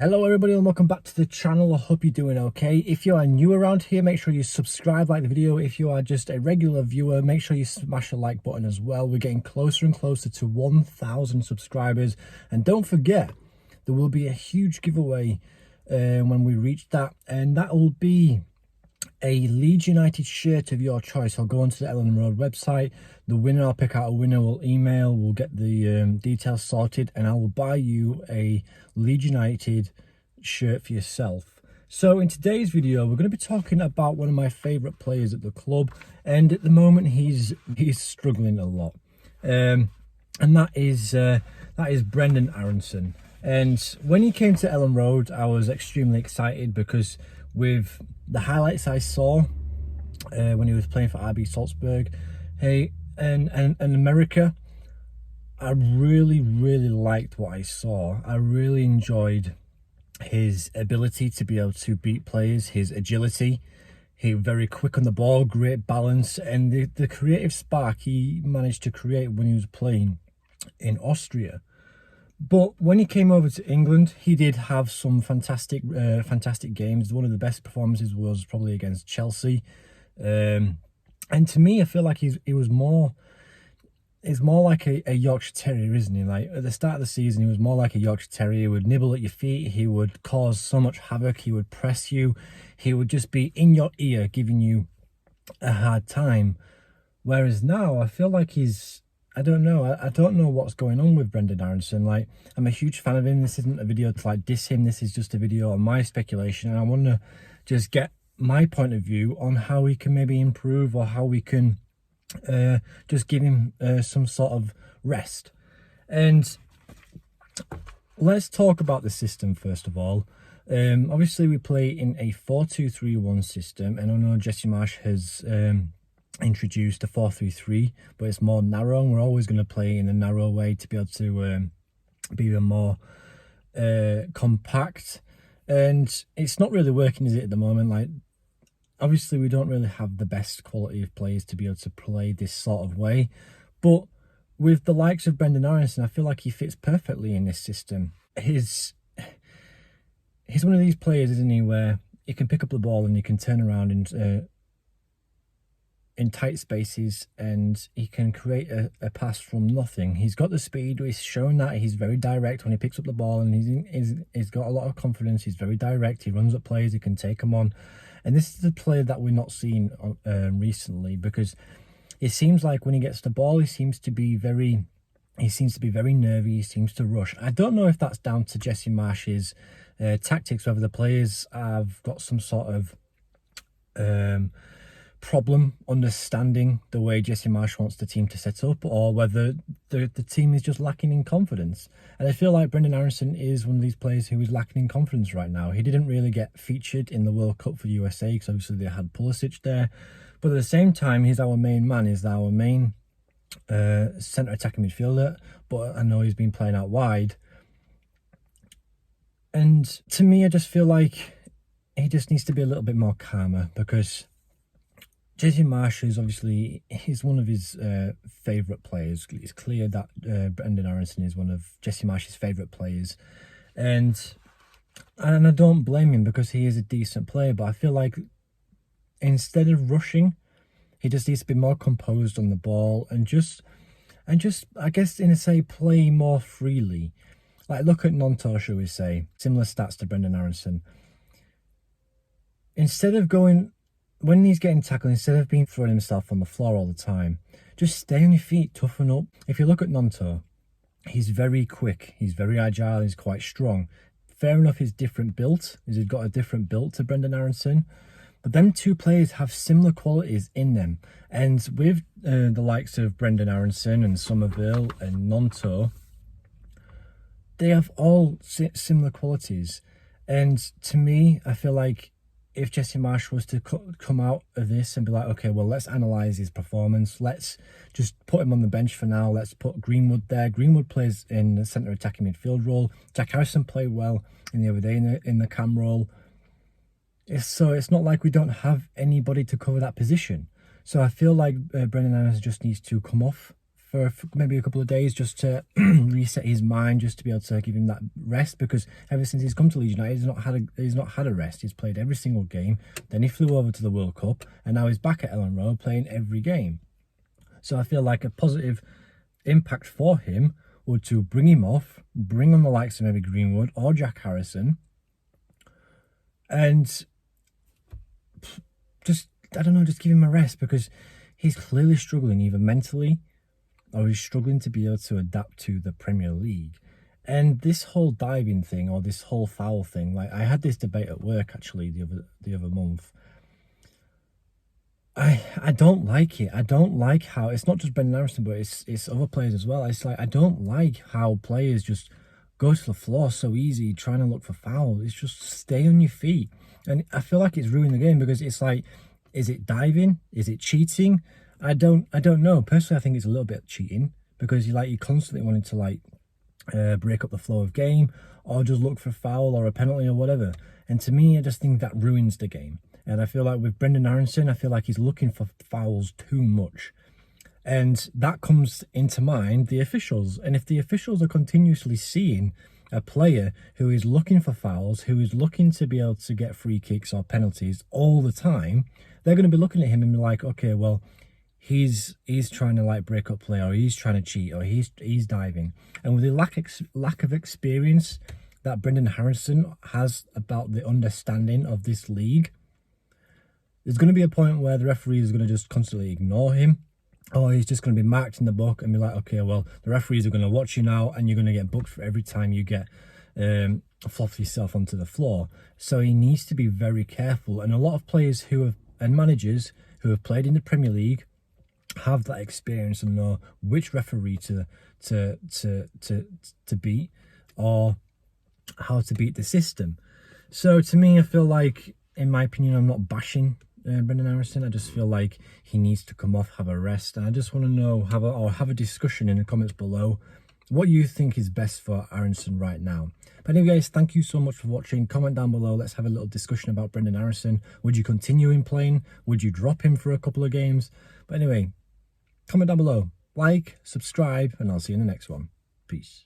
Hello everybody and welcome back to the channel. I hope you're doing okay. If you are new around here, make sure you subscribe, like the video. If you are just a regular viewer, make sure you smash the like button as well. We're getting closer and closer to 1,000 subscribers, and don't forget there will be a huge giveaway when we reach that, and that will be a Leeds United shirt of your choice. I'll go onto the Ellen Road website. The winner, I'll pick out a winner, we'll email, we'll get the details sorted, and I will buy you a Leeds United shirt for yourself. So in today's video, we're going to be talking about one of my favourite players at the club, and at the moment he's struggling a lot, and that is Brendon Aaronson. And when he came to Ellen Road, I was extremely excited because with the highlights I saw when he was playing for RB Salzburg, and America, I really liked what I saw. I really enjoyed his ability to be able to beat players, his agility. He was very quick on the ball, great balance, and the creative spark he managed to create when he was playing in Austria. But when he came over to England, he did have some fantastic games. One of the best performances was probably against Chelsea. And to me, I feel like he's more like a Yorkshire Terrier, isn't he? Like at the start of the season, he was more like a Yorkshire Terrier. He would nibble at your feet. He would cause so much havoc. He would press you. He would just be in your ear, giving you a hard time. Whereas now, I feel like I don't know. I don't know what's going on with Brendon Aaronson. Like, I'm a huge fan of him. This isn't a video to like diss him. This is just a video on my speculation, and I want to just get my point of view on how he can maybe improve, or how we can just give him some sort of rest. And let's talk about the system first of all. Obviously, we play in a 4-2-3-1 system, and I know Jesse Marsh has introduced a 4-3-3, but it's more narrow, and we're always going to play in a narrow way to be able to be a more compact. And it's not really working, is it, at the moment? Like, obviously we don't really have the best quality of players to be able to play this sort of way, but with the likes of Brendon Aaronson, I feel like he fits perfectly in this system. He's one of these players, isn't he, where he can pick up the ball and he can turn around and in tight spaces, and he can create a pass from nothing. He's got the speed. He's shown that he's very direct when he picks up the ball, and he's got a lot of confidence. He's very direct. He runs at players. He can take them on, and this is a player that we're not seeing recently, because it seems like when he gets the ball, he seems to be very nervy. He seems to rush. I don't know if that's down to Jesse Marsh's tactics, whether the players have got some sort of problem understanding the way Jesse Marsh wants the team to set up, or whether the team is just lacking in confidence. And I feel like Brendon Aaronson is one of these players who is lacking in confidence right now. He didn't really get featured in the World Cup for USA because obviously they had Pulisic there, but at the same time, he's our main man, he's our main centre attacking midfielder, but I know he's been playing out wide. And to me, I just feel like he just needs to be a little bit more calmer, because Jesse Marsh is obviously, he's one of his favourite players. It's clear that Brendon Aaronson is one of Jesse Marsh's favourite players. And I don't blame him, because he is a decent player, but I feel like instead of rushing, he just needs to be more composed on the ball and just I guess in a say play more freely. Like, look at Nonto, shall we say, similar stats to Brendon Aaronson. Instead of going, when he's getting tackled, instead of being throwing himself on the floor all the time, just stay on your feet, toughen up. If you look at Nonto, he's very quick, he's very agile, he's quite strong. Fair enough, he's different built. He's got a different build to Brendon Aaronson. But them two players have similar qualities in them. And with the likes of Brendon Aaronson and Somerville and Nonto, they have all similar qualities. And to me, I feel like if Jesse Marsh was to come out of this and be like, okay, well, let's analyse his performance. Let's just put him on the bench for now. Let's put Greenwood there. Greenwood plays in the centre attacking midfield role. Jack Harrison played well in the other day in the cam role. So it's not like we don't have anybody to cover that position. So I feel like Brendon Aaronson just needs to come off for maybe a couple of days just to reset his mind, just to be able to give him that rest, because ever since he's come to Leeds United, he's not had a rest. He's played every single game. Then he flew over to the World Cup, and now he's back at Ellen Road playing every game. So I feel like a positive impact for him would to bring him off, bring on the likes of maybe Greenwood or Jack Harrison, and just, I don't know, just give him a rest, because he's clearly struggling either mentally or he's struggling to be able to adapt to the Premier League. And this whole diving thing, or this whole foul thing, like I had this debate at work actually the other month. I don't like it. I don't like how it's not just Brendon Aaronson, but it's other players as well. It's like I don't like how players just go to the floor so easy trying to look for fouls. It's just stay on your feet. And I feel like it's ruined the game, because it's like, is it diving? Is it cheating? I don't know. Personally, I think it's a little bit cheating, because you're constantly wanting to like break up the flow of game, or just look for foul or a penalty or whatever. And to me, I just think that ruins the game. And I feel like with Brendon Aaronson, I feel like he's looking for fouls too much. And that comes into mind the officials. And if the officials are continuously seeing a player who is looking for fouls, who is looking to be able to get free kicks or penalties all the time, they're going to be looking at him and be like, okay, well, he's trying to like break up play, or he's trying to cheat, or he's diving. And with the lack of experience that Brendon Aaronson has about the understanding of this league, there's going to be a point where the referee is going to just constantly ignore him, or he's just going to be marked in the book and be like, okay, well, the referees are going to watch you now, and you're going to get booked for every time you get flopped yourself onto the floor. So he needs to be very careful. And a lot of players and managers who have played in the Premier League have that experience and know which referee to beat, or how to beat the system. So to me, I feel like, in my opinion, I'm not bashing Brendon Aaronson. I just feel like he needs to come off, have a rest. And I just want to know, have a discussion in the comments below what you think is best for Aaronson right now. But anyway, guys, thank you so much for watching. Comment down below. Let's have a little discussion about Brendon Aaronson. Would you continue him playing? Would you drop him for a couple of games? But anyway, comment down below. Like, subscribe, and I'll see you in the next one. Peace.